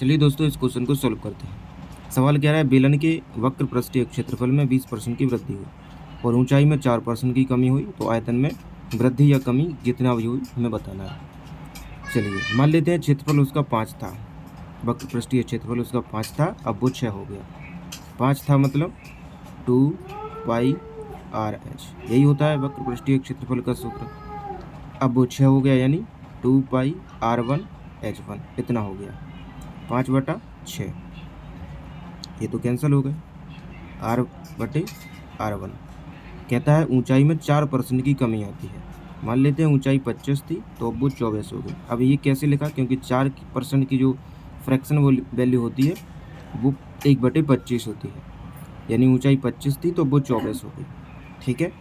चलिए दोस्तों इस क्वेश्चन को सॉल्व करते हैं। सवाल कह रहा है बेलन के वक्र पृष्ठीय क्षेत्रफल में 20% की वृद्धि हुई और ऊंचाई में 4% की कमी हुई, तो आयतन में वृद्धि या कमी कितना भी हुई हमें बताना है। चलिए मान लेते हैं क्षेत्रफल उसका 5 था, वक्र पृष्ठीय क्षेत्रफल उसका 5 था, अब वो 6 हो गया। 5 था मतलब 2πr/h, यही होता है वक्र पृष्ठीय क्षेत्रफल का सूत्र। अब वो 6 हो गया यानी 2πr1h1 इतना हो गया, 5/6। ये तो कैंसिल हो गए, r/r1। कहता है ऊंचाई में 4% की कमी आती है। मान लेते हैं ऊंचाई 25 थी तो अब वो 24 हो गई। अब ये कैसे लिखा, क्योंकि 4% की जो फ्रैक्शन वैल्यू होती है वो 1/25 होती है, यानी ऊंचाई 25 थी तो वो 24 हो गई। ठीक है,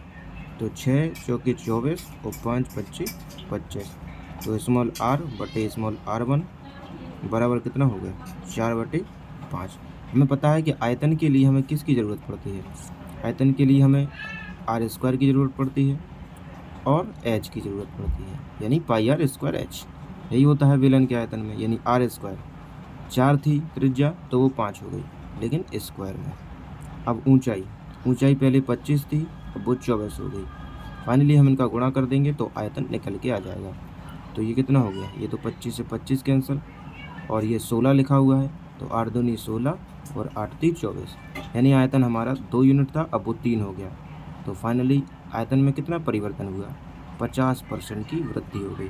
तो 6 चौके 24 और 5 25 25, तो स्मॉल r बटे स्मॉल r1 बराबर कितना हो गया, 4/5। हमें पता है कि आयतन के लिए हमें किसकी ज़रूरत पड़ती है, आयतन के लिए हमें r² की ज़रूरत पड़ती है और h की ज़रूरत पड़ती है, यानी πr²h। यही होता है बेलन के आयतन में, यानी r²। 4 थी त्रिज्या तो वो 5 हो गई, लेकिन स्क्वायर में। अब ऊंचाई पहले 25 थी, अब वो 24 हो गई। फाइनली हम इनका गुणा कर देंगे तो आयतन निकल के आ जाएगा। तो ये कितना हो गया, ये तो 25 से 25 कैंसिल, और ये 16 लिखा हुआ है, तो 8 दूनी 16 और 8 3 24, यानी आयतन हमारा 2 यूनिट था, अब वो 3 हो गया। तो फाइनली आयतन में कितना परिवर्तन हुआ, 50% की वृद्धि हो गई।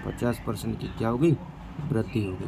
50% की क्या हो गई, वृद्धि हो गई।